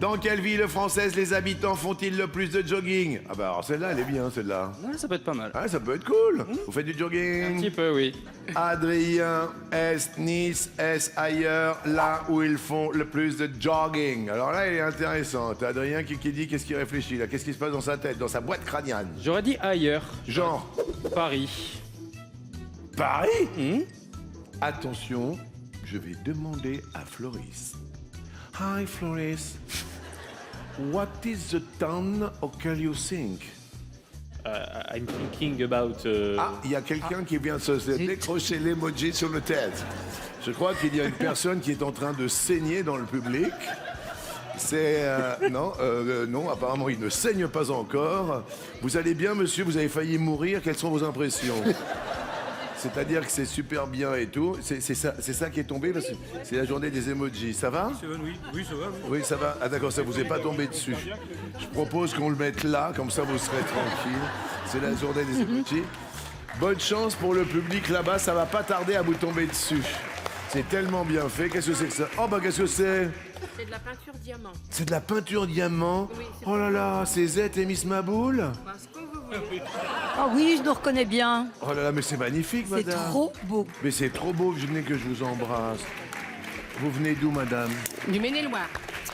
Dans quelle ville française les habitants font-ils le plus de jogging? Ah bah alors celle-là, elle est bien, celle-là. Ouais, ça peut être pas mal. Ah, ça peut être cool. Vous faites du Un jogging? petit peu, oui. Adrien, est Nice, est ailleurs, là où ils font le plus de jogging? Alors là, elle est intéressante. Adrien qui dit qu'est-ce qu'il réfléchit là? Qu'est-ce qui se passe dans sa tête, dans sa boîte crânienne? J'aurais dit ailleurs. Genre, Paris. Paris? Attention, je vais demander à Floris. Hi Floris. What is the town okay you think? I'm thinking about. Ah, il y a quelqu'un qui vient de se décrocher l'emoji sur le tête. Je crois qu'il y a une personne qui est en train de saigner dans le public. C'est... non, apparemment, il ne saigne pas encore. Vous allez bien, monsieur? Vous avez failli mourir. Quelles sont vos impressions? C'est-à-dire que c'est super bien et tout. C'est ça qui est tombé parce que c'est la journée des emojis. Ça va? Oui, ça va. Oui, ça va. Ah d'accord, ça vous est pas tombé dessus. Je propose qu'on le mette là, comme ça vous serez tranquille. C'est la journée des emojis. Bonne chance pour le public là-bas, ça va pas tarder à vous tomber dessus. C'est tellement bien fait. Qu'est-ce que c'est que ça? Oh bah qu'est-ce que c'est? C'est de la peinture diamant. C'est de la peinture diamant? Oui, c'est Oh là là, c'est Z et Miss Maboule? Ce que vous voulez. Ah oui, je nous reconnais bien. Oh là là, mais c'est magnifique, C'est madame. trop beau. Mais c'est trop beau, venez que je vous embrasse. Vous venez d'où, madame? Du Maine-et-Loire.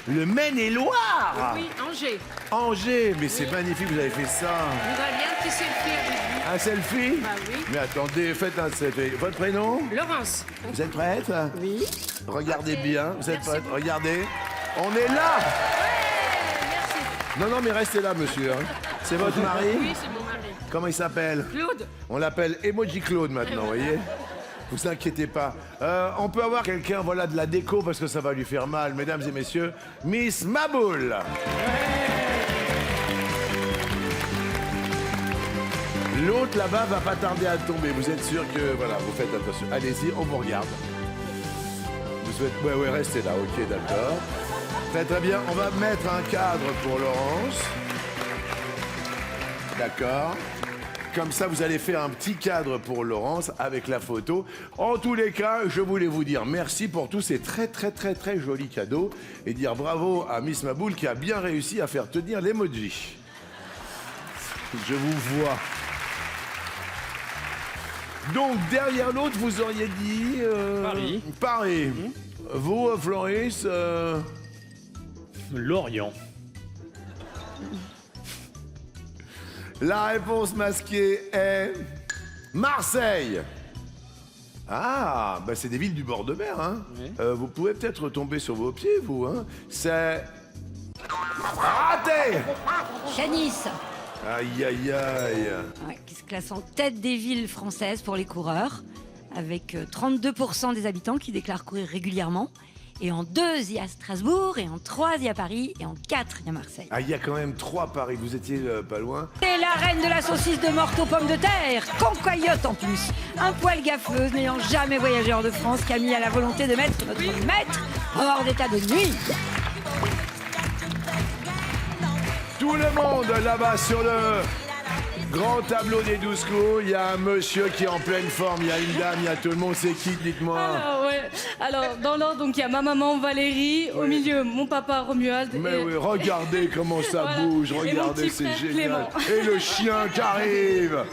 Le Maine-et-Loire? Oui, Angers. Angers, mais c'est magnifique, vous avez fait ça. Je voudrais bien un petit selfie avec vous. Un selfie? Bah oui. Mais attendez, faites un selfie. Votre prénom? Laurence. Vous êtes prête? Oui. Regardez bien, vous êtes Merci prête? beaucoup. Regardez. On est là! Merci. Non, non, mais restez là, monsieur. hein. C'est votre mari? Oui, c'est mon mari. Comment il s'appelle? Claude. On l'appelle Emoji Claude maintenant, vous voyez? Vous inquiétez pas. On peut avoir quelqu'un, voilà, de la déco parce que ça va lui faire mal, mesdames et messieurs. Miss Maboule. L'autre là-bas va pas tarder à tomber. Vous êtes sûr que, voilà, vous faites attention. Allez-y, on vous regarde. Vous souhaitez... Ouais, restez là, ok, d'accord. Très très bien, on va mettre un cadre pour Laurence. D'accord. Comme ça, vous allez faire un petit cadre pour Laurence avec la photo. En tous les cas, je voulais vous dire merci pour tous ces très très très très jolis cadeaux et dire bravo à Miss Maboule qui a bien réussi à faire tenir l'emoji. Je vous vois. Donc, derrière l'autre, vous auriez dit... Paris. Paris. Vous, Floris Lorient. La réponse masquée est Marseille. Ah, bah c'est des villes du bord de mer, hein. Oui. Vous pouvez peut-être retomber sur vos pieds, vous, hein. C'est... Raté. Nice, Aïe, aïe, aïe. ouais, qui se classe en tête des villes françaises pour les coureurs, avec 32% des habitants qui déclarent courir régulièrement. Et en 2, il y a Strasbourg, et en 3, il y a Paris, et en 4, il y a Marseille. Ah, il y a quand même 3 paris, vous étiez pas loin. C'est la reine de la saucisse de morte aux pommes de terre, concoyote en plus. Un poil gaffeuse, n'ayant jamais voyagé hors de France, qui a mis à la volonté de mettre notre maître hors d'état de nuit. Tout le monde là-bas sur le grand tableau des 12 coups, il y a un monsieur qui est en pleine forme, il y a une dame, il y a tout le monde, c'est qui, dites-moi? Alors, dans l'ordre, donc il y a ma maman Valérie, au milieu mon papa Romuald. Mais et... oui, regardez comment ça Voilà. bouge, Et mon regardez, petit c'est frère génial. Clément. Et le chien qui arrive.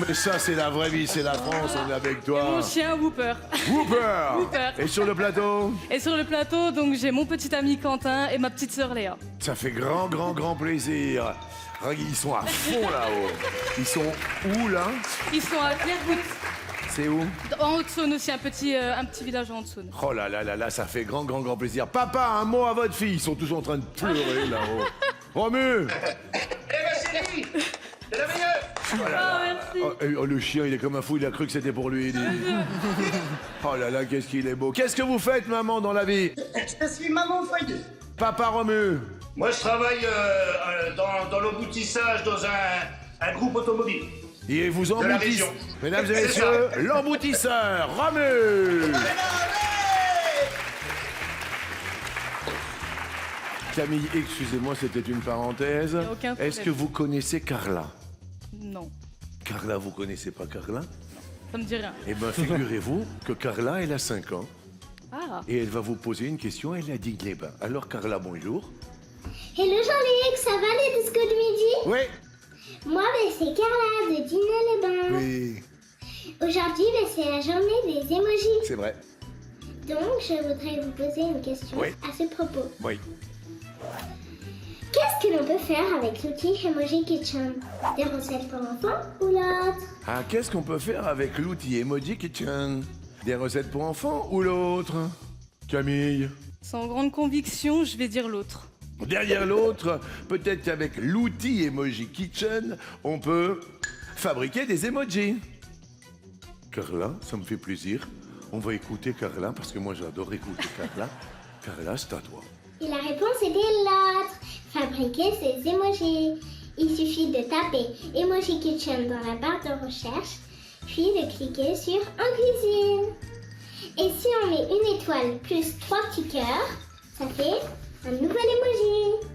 Mais ça, c'est la vraie vie, c'est la France, on est avec toi. Mon chien Whooper. Whooper. Whooper. Et sur le plateau? Et sur le plateau, donc j'ai mon petit ami Quentin et ma petite sœur Léa. Ça fait grand plaisir. Ils sont à fond là-haut. Ils sont où là? Ils sont à Clairvaux. C'est où? En Haute-Saône aussi, un petit village en Haute-Saône. Oh là là là là, ça fait grand plaisir. Papa, un mot à votre fille. Ils sont tous en train de pleurer là-haut. Romu! Merci. Oh, le chien, il est comme un fou, il a cru que c'était pour lui. Oh là là, qu'est-ce qu'il est beau. Qu'est-ce que vous faites, maman, dans la vie? Je suis maman au foyer. Papa Romu. Moi, je travaille dans l'emboutissage dans un groupe automobile. Et vous la emboutissez. région. Mesdames et C'est messieurs, l'emboutisseur, Romu. Camille, excusez-moi, c'était une parenthèse. Y a aucun problème. Est-ce que vous connaissez Carla? Non, Carla, vous connaissez pas Carla? ça me dit rien. Eh bien, figurez-vous que Carla, elle a 5 ans. Ah, Et elle va vous poser une question, elle a dit les bains. Alors Carla, bonjour. Hello Jean-Luc, ça va les discos de midi? Oui. Moi, c'est Carla de Dinan-les-Bains. Oui, Aujourd'hui, c'est la journée des emojis. c'est vrai. Donc, je voudrais vous poser une question Oui. à ce propos. Oui. Qu'est-ce que l'on peut faire avec l'outil Emoji Kitchen? Des recettes pour enfants ou l'autre? Ah, qu'est-ce qu'on peut faire avec l'outil Emoji Kitchen? Des recettes pour enfants ou l'autre? Camille? Sans grande conviction, je vais dire l'autre. Derrière l'autre, peut-être qu'avec l'outil Emoji Kitchen, on peut fabriquer des emojis. Carla, ça me fait plaisir. On va écouter Carla, parce que moi j'adore écouter Carla. Carla, c'est à toi. Et la réponse était l'autre. Fabriquer ces emojis. Il suffit de taper Emoji Kitchen dans la barre de recherche, puis de cliquer sur En cuisine. Et si on met une étoile plus 3 petits cœurs, ça fait un nouvel emoji.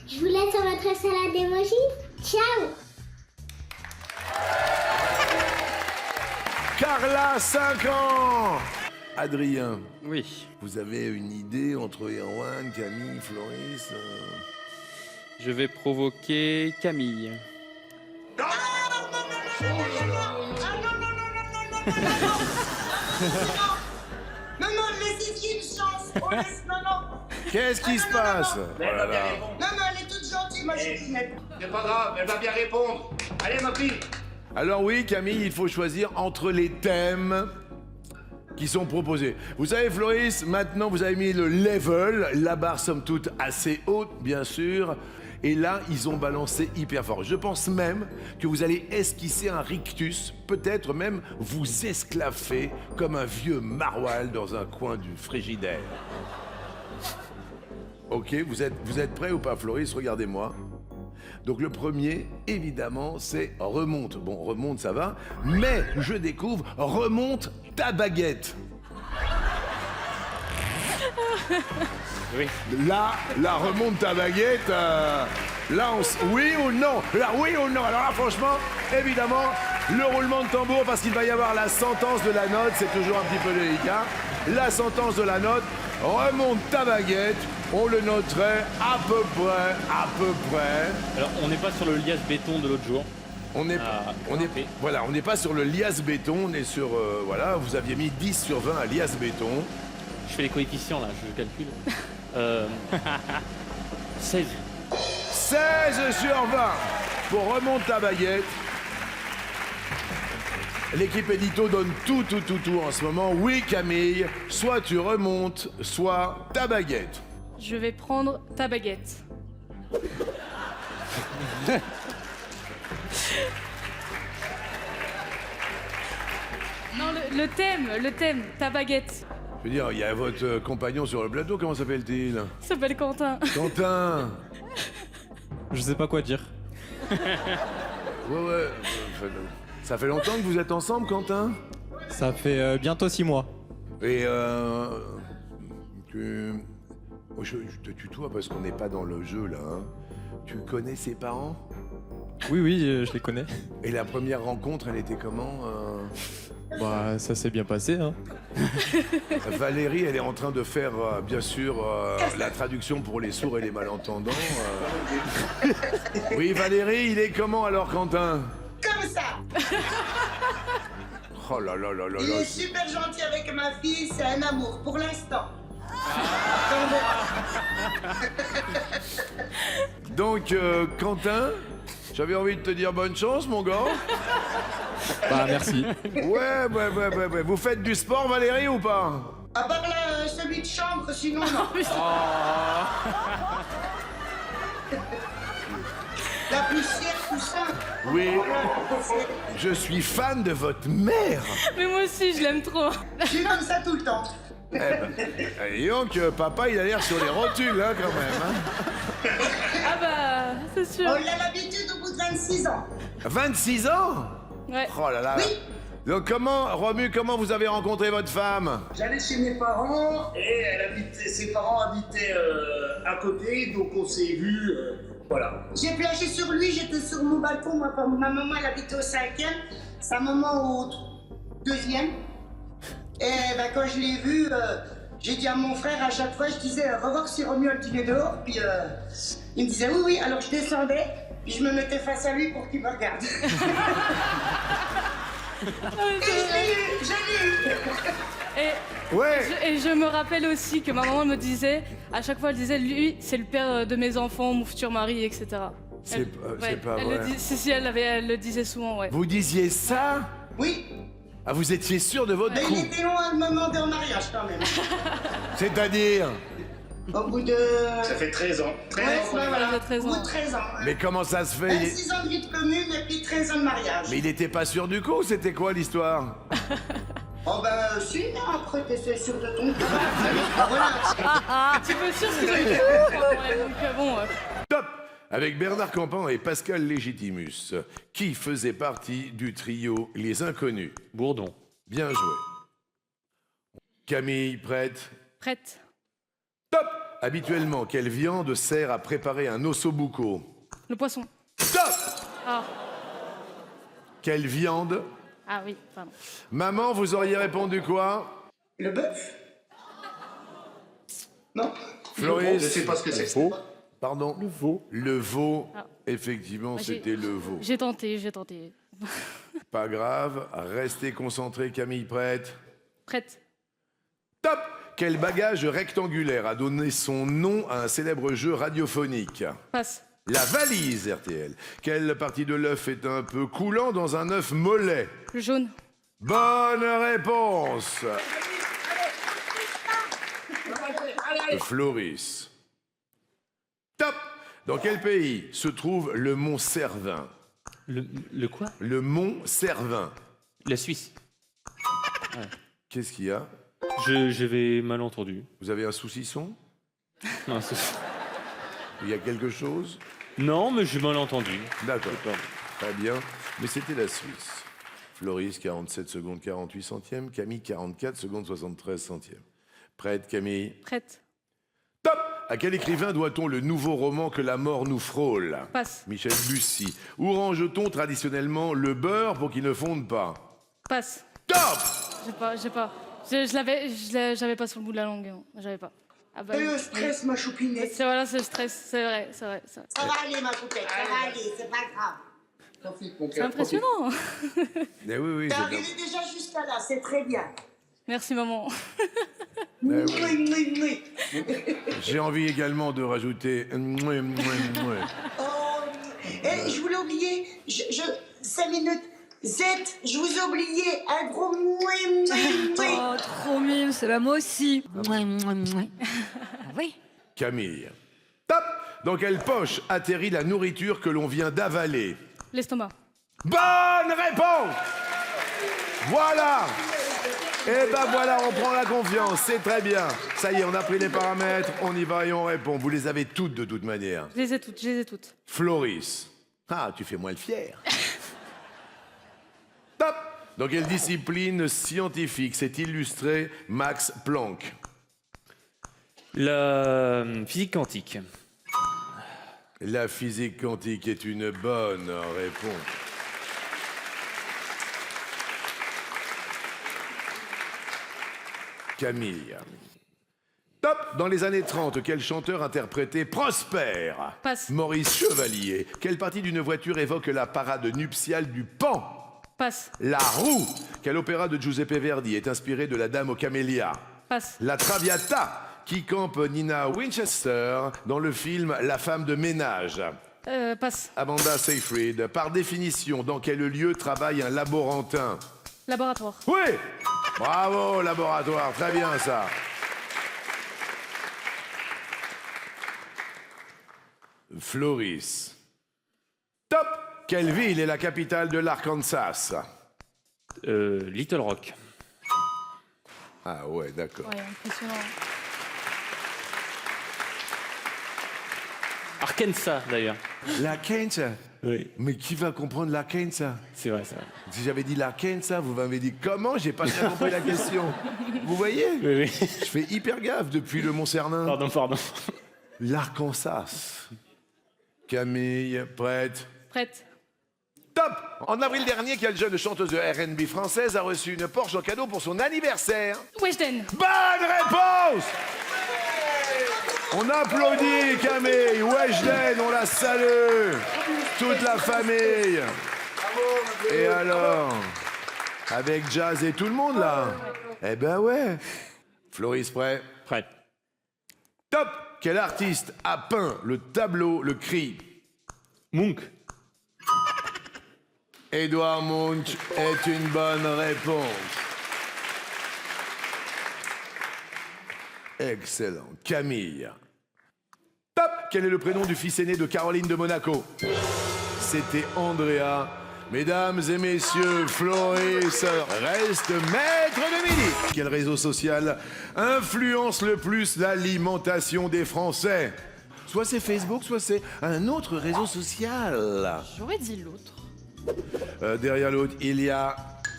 Je vous laisse sur votre salade d'emoji. Ciao! Carla, 5 ans! Adrien, Oui. vous avez une idée entre Erwan, Camille, Floris Je vais provoquer Camille. Non, laissez-y une chance. On laisse, non. Qu'est-ce qui se passe? Mais elle va bien répondre. Non, elle est toute gentille, ma chérie. C'est pas grave, elle va bien répondre. Allez, ma fille. Alors oui, Camille, il faut choisir entre les thèmes qui sont proposés. Vous savez, Floris, maintenant vous avez mis le level, la barre somme toute assez haute, bien sûr, et là, ils ont balancé hyper fort. Je pense même que vous allez esquisser un rictus, peut-être même vous esclaffer comme un vieux maroilles dans un coin du frigidaire. Ok, vous êtes prêts ou pas, Floris? Regardez-moi. Donc le premier, évidemment, c'est remonte. Bon, remonte, ça va. Mais je découvre remonte ta baguette. Oui. Là, remonte ta baguette. Là, oui ou non? Là, oui ou non? Alors là, franchement, évidemment, le roulement de tambour, parce qu'il va y avoir la sentence de la note. C'est toujours un petit peu délicat. La sentence de la note, remonte ta baguette. On le noterait à peu près. Alors, on n'est pas sur le liasse béton de l'autre jour. On n'est parfait. on n'est pas sur le liasse béton, on est sur, voilà, vous aviez mis 10 sur 20 à liasse béton. Je fais les coefficients, là, je calcule. 16. 16 sur 20 pour remonte ta baguette. L'équipe édito donne tout en ce moment. Oui, Camille, soit tu remontes, soit ta baguette. Je vais prendre ta baguette. Non, le thème, ta baguette. Je veux dire, il y a votre compagnon sur le plateau, comment s'appelle-t-il? Il s'appelle Quentin. Quentin. Je sais pas quoi dire. Ouais. Ça fait longtemps que vous êtes ensemble, Quentin? Ça fait bientôt 6 mois. Et je te tutoie parce qu'on n'est pas dans le jeu là. Hein. Tu connais ses parents? Oui, je les connais. Et la première rencontre, elle était comment? Bah, ça s'est bien passé, hein. Valérie, elle est en train de faire, bien sûr, la traduction pour les sourds et les malentendants. Oui, Valérie, il est comment alors, Quentin? Comme ça. Oh là là là là Il là. est super gentil avec ma fille, c'est un amour pour l'instant. Donc, Quentin, j'avais envie de te dire bonne chance, mon gars. Bah, merci. Ouais. Vous faites du sport, Valérie, ou pas? À part celui de chambre, sinon non. La poussière, tout ça. Oui. Je suis fan de votre mère. Mais moi aussi, je l'aime trop. Je suis comme ça tout le temps. Et donc, papa, il a l'air sur les rotules, hein, quand même. Hein. Ah bah, c'est sûr. On a l'habitude au bout de 26 ans. 26 ans? Ouais. Oh là là. Oui. Donc, Romu, comment vous avez rencontré votre femme? J'allais chez mes parents et ses parents habitaient à côté, donc on s'est vus, voilà. J'ai flashé sur lui, j'étais sur mon balcon, ma maman elle habitait au 5e, sa maman au 2e. Et ben, quand je l'ai vu, J'ai dit à mon frère, à chaque fois, je disais, revoir si Romuald il est dehors, puis il me disait oui, oui, alors je descendais, puis je me mettais face à lui pour qu'il me regarde. Et je l'ai eu. Et je me rappelle aussi que ma maman me disait, à chaque fois elle disait, lui c'est le père de mes enfants, mon futur mari, etc. C'est pas elle vrai. le si, elle le disait souvent, ouais. Vous disiez ça? Oui, Ah, vous étiez sûr de votre mais coup? il était loin de me demander en mariage quand même. C'est-à-dire? Au bout de... Ça fait 13 ans. 13 Ouais, ans. ouais, voilà, de 13 au bout ans. de 13 ans. Mais comment ça se fait? 6 ans de vie de commune et puis 13 ans de mariage. Mais il était pas sûr du coup, c'était quoi l'histoire? Oh ben si, mais après t'es sûr de ton coup. Voilà. Tu peux sûr ce que j'ai fait. Ouais, donc bon. Top! Avec Bernard Campan et Pascal Légitimus, qui faisait partie du trio Les Inconnus. Bourdon. Bien joué. Camille, prête? Prête. Top! Habituellement, quelle viande sert à préparer un ossobuco? Le poisson. Top! Ah. Quelle viande? Ah oui, pardon. Maman, vous auriez répondu quoi? Le bœuf? Non? Floris? Je sais pas ce que c'est. Pardon? Le veau. Le veau, Ah. effectivement, J'ai- c'était le veau. J'ai tenté. Pas grave, restez concentrés, Camille, prête? Prête. Top! Quel bagage rectangulaire a donné son nom à un célèbre jeu radiophonique? Passe. La valise RTL. Quelle partie de l'œuf est un peu coulant dans un œuf mollet? Le jaune. Bonne réponse! Floris. Top! Dans quel pays se trouve le mont Cervin? Le quoi? Le mont Cervin. La Suisse. Qu'est-ce qu'il y a? J'avais mal entendu. Vous avez un saucisson? Non, c'est- Il y a quelque chose? non, mais j'ai mal entendu. D'accord. Très bien. Mais c'était la Suisse. Floris, 47 secondes 48 centièmes. Camille, 44 secondes 73 centièmes. Prête, Camille? Prête. Top! À quel écrivain doit-on le nouveau roman Que la mort nous frôle? Passe. Michel Bussy. Où range-t-on traditionnellement le beurre pour qu'il ne fonde pas? Passe. Top! J'ai pas. J'avais pas sur le bout de la langue. Non. J'avais pas. Ah bah, Le stress, ma choupinette. Voilà, c'est le stress. C'est vrai. Ça va aller, ma choupette, ça va aller, c'est pas grave. Profite, mon C'est cœur. impressionnant. Eh oui, T'es c'est arrivé déjà jusqu'à là, c'est très bien. Merci maman. Ben oui. Oui, oui, oui. J'ai envie également de rajouter. Oh, et je voulais oublier, 5 minutes. Z, je vous ai oublié un gros mouais. Oh, trop mime, c'est bah, moi aussi. Ah oui. Camille. Top! Dans quelle poche atterrit la nourriture que l'on vient d'avaler? L'estomac. Bonne réponse! Voilà! Eh ben voilà, on prend la confiance, c'est très bien. Ça y est, on a pris les paramètres, on y va et on répond. Vous les avez toutes de toute manière. Je les ai toutes. Floris. Ah, tu fais moins le fier. Top! Dans quelle discipline scientifique s'est illustré Max Planck? La physique quantique. La physique quantique est une bonne réponse. Camille. Top! Dans les années 30, quel chanteur interprétait Prosper? Passe. Maurice Chevalier. Quelle partie d'une voiture évoque la parade nuptiale du Pan? Passe. La roue. Quel opéra de Giuseppe Verdi est inspiré de la Dame aux Camélias? Passe. La Traviata. Qui campe Nina Winchester dans le film La femme de ménage? Passe. Amanda Seyfried. Par définition, dans quel lieu travaille un laborantin? Laboratoire. Oui! Bravo, laboratoire. Très bien, ça. Floris. Top! Quelle ville est la capitale de l'Arkansas? Little Rock. Ah ouais, d'accord. Ouais, impressionnant. Arkansas, d'ailleurs. L'Arkansas? Oui. Mais qui va comprendre l'Arkansas? C'est vrai, ça. Si j'avais dit l'Arkansas, vous m'avez dit comment? J'ai pas bien compris la question. Vous voyez? Oui, oui. Je fais hyper gaffe depuis le Mont Cernin. Pardon. L'Arkansas. Camille, prête? Prête. Top! En avril dernier, quelle jeune chanteuse de R&B française a reçu une Porsche en cadeau pour son anniversaire? Weshden. Bonne réponse! On applaudit Camille, Weshden, on la salue, toute la famille. Et alors, avec Jazz et tout le monde là? Eh ben ouais. Floris, prêt? Prêt. Top! Quel artiste a peint le tableau Le Cri? Munch. Édouard Munch est une bonne réponse. Excellent. Camille. Top! Quel est le prénom du fils aîné de Caroline de Monaco? C'était Andrea. Mesdames et messieurs, Floris reste maître de midi. Quel réseau social influence le plus l'alimentation des Français? Soit c'est Facebook, soit c'est un autre réseau social. J'aurais dit l'autre. Derrière l'autre, il y a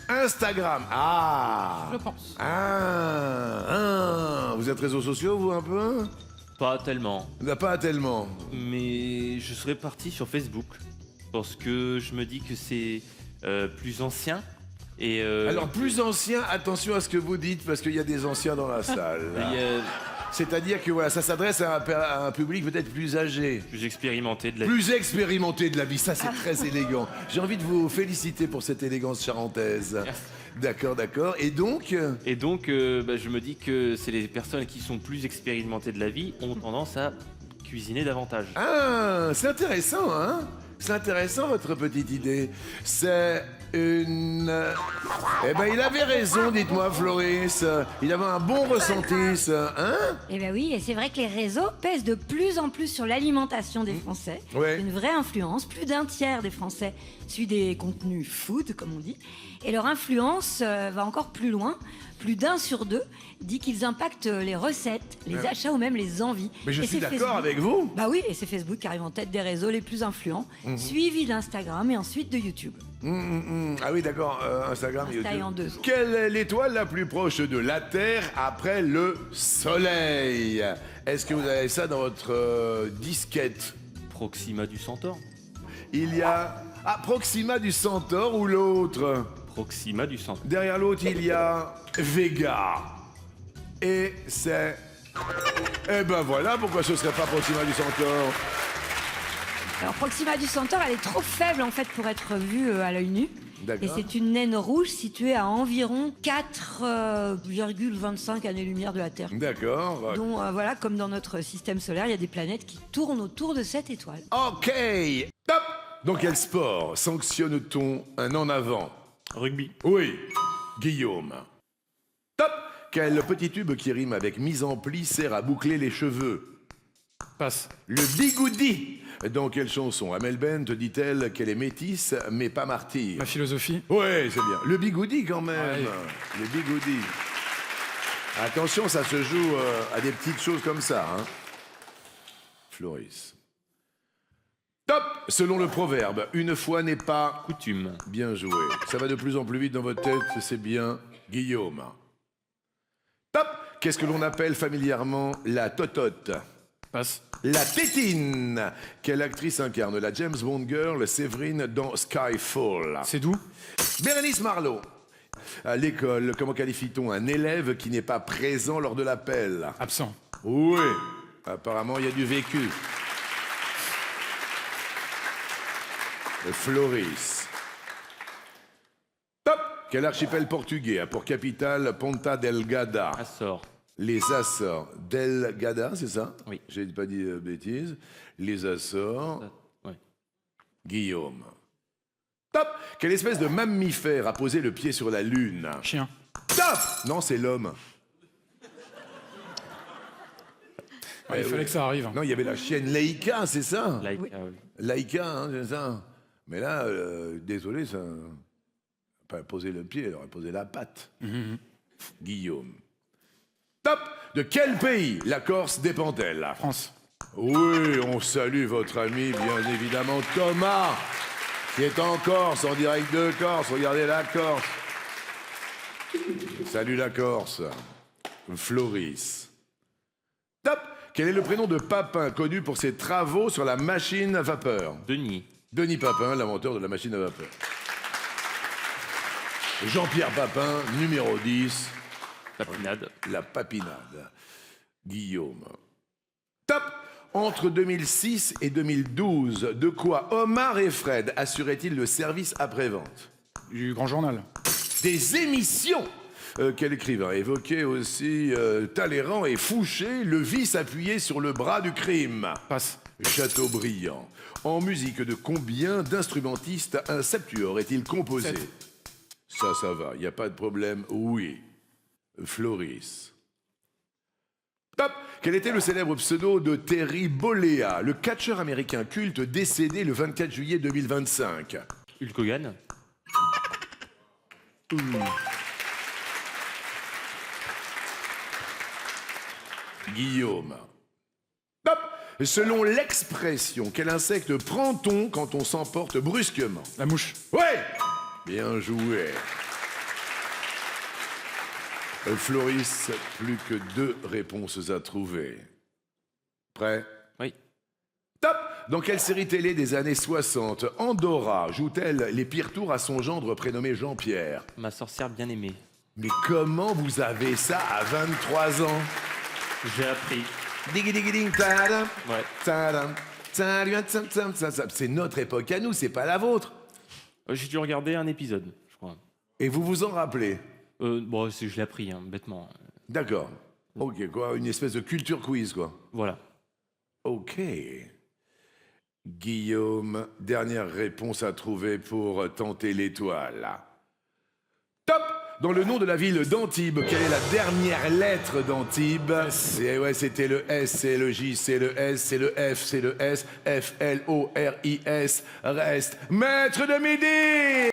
Instagram. Ah! Je pense. Vous êtes réseaux sociaux, vous, un peu? Pas tellement. Pas tellement. Mais je serais parti sur Facebook. Parce que je me dis que c'est plus ancien. Et Alors, plus ancien, attention à ce que vous dites, parce qu'il y a des anciens dans la salle. C'est-à-dire que voilà, ça s'adresse à un public peut-être plus âgé. Plus expérimenté de la vie. Plus expérimenté de la vie, ça c'est très élégant. J'ai envie de vous féliciter pour cette élégance charentaise. D'accord, d'accord. Et donc je me dis que c'est les personnes qui sont plus expérimentées de la vie ont tendance à cuisiner davantage. Ah, c'est intéressant, hein? C'est intéressant, votre petite idée. C'est une... Eh ben, il avait raison, dites-moi, Floris. Il avait un bon ressenti, ça, hein? Eh bien oui, et c'est vrai que les réseaux pèsent de plus en plus sur l'alimentation des Français. Ouais. Une vraie influence. Plus d'un tiers des Français suivent des contenus food, comme on dit. Et leur influence va encore plus loin. Plus d'un sur deux dit qu'ils impactent les recettes, les achats ou même les envies. Mais je Et suis c'est d'accord Facebook- avec vous. Bah oui, et c'est Facebook qui arrive en tête des réseaux les plus influents, suivi d'Instagram et ensuite de YouTube. Ah oui, d'accord, Instagram et Insta YouTube. est en deux. Quelle est l'étoile la plus proche de la Terre après le Soleil? Est-ce que vous avez ça dans votre disquette? Proxima du Centaure. Il y a... Ah, Proxima du Centaure ou l'autre? Proxima du Centaure. Derrière l'autre, il y a Vega. Et c'est... Eh ben voilà pourquoi ce serait pas Proxima du Centaure. Alors Proxima du Centaure, elle est trop faible en fait pour être vue à l'œil nu. D'accord. Et c'est une naine rouge située à environ 4,25 années-lumière de la Terre. D'accord. Donc voilà, comme dans notre système solaire, il y a des planètes qui tournent autour de cette étoile. Ok. Top. Dans quel sport sanctionne-t-on un en avant? Rugby. Oui. Guillaume. Top. Quel petit tube qui rime avec mise en pli sert à boucler les cheveux? Passe. Le bigoudi. Dans quelle chanson Amel Bent dit-elle qu'elle est métisse mais pas martyre? Ma philosophie. Ouais, c'est bien. Le bigoudi quand même. Ouais. Le bigoudi. Attention, ça se joue à des petites choses comme ça. Hein. Floris. Top. Selon le proverbe, une fois n'est pas... Coutume. Bien joué. Ça va de plus en plus vite dans votre tête, c'est bien. Guillaume. Top. Qu'est-ce que l'on appelle familièrement la totote? Passe. La tétine. Quelle actrice incarne la James Bond girl Séverine dans Skyfall? C'est d'où? Bérénice Marlowe. À l'école, comment qualifie-t-on un élève qui n'est pas présent lors de l'appel? Absent. Oui. Apparemment, il y a du vécu. Floris. Top. Quel archipel portugais a pour capitale Ponta Delgada? Açores. Les Açores. Delgada, c'est ça? Oui. J'ai pas dit bêtises. Les Açores. Ouais. Guillaume. Top. Quelle espèce de mammifère a posé le pied sur la Lune? Chien. Top. Non, c'est l'homme. Ouais, il fallait que ça arrive. Non, il y avait la chienne Laïka, c'est ça? Like, Oui. Laïka, hein, c'est ça. Mais là, désolé, ça... Pas poser le pied, elle aurait posé la patte. Guillaume. Top. De quel pays la Corse dépend-elle? France. Oui, on salue votre ami, bien évidemment, Thomas, qui est en Corse, en direct de Corse. Regardez la Corse. Salut la Corse. Floris. Top. Quel est le prénom de Papin, connu pour ses travaux sur la machine à vapeur? Denis. Denis Papin, l'inventeur de la machine à vapeur. Jean-Pierre Papin, numéro 10. Papinade. La papinade. Guillaume. Top! Entre 2006 et 2012, de quoi Omar et Fred assuraient-ils le service après-vente? Du Grand Journal. Des émissions. Quel écrivain évoquait aussi Talleyrand et Fouché, le vice appuyé sur le bras du crime? Passe. Chateaubriand. En musique de combien d'instrumentistes un septuor est-il composé? 7. Ça va, il n'y a pas de problème. Oui. Floris. Top! Quel était le célèbre pseudo de Terry Bollea, le catcheur américain culte décédé le 24 juillet 2025? Hulk Hogan. Guillaume. Top! Selon l'expression, quel insecte prend-on quand on s'emporte brusquement? La mouche. Ouais! Bien joué. Floris, plus que 2 réponses à trouver. Prêt? Oui. Top! Dans quelle série télé des années 60, Andorra joue-t-elle les pires tours à son gendre prénommé Jean-Pierre? Ma sorcière bien-aimée. Mais comment vous avez ça à 23 ans? J'ai appris. Ding ding ding tadam, Ouais. tadam, tadam, tadam, tadam, tadam. C'est notre époque à nous, c'est pas la vôtre. J'ai dû regarder un épisode, je crois. Et vous vous en rappelez? Bon, je l'ai appris, hein, bêtement. D'accord. Ok, quoi, une espèce de culture quiz, quoi. Voilà. Ok. Guillaume, dernière réponse à trouver pour tenter l'étoile. Top! Dans le nom de la ville d'Antibes, quelle est la dernière lettre d'Antibes? Ouais, c'était le S, c'est le J, c'est le S, c'est le F, c'est le S, F-L-O-R-I-S, reste maître de midi!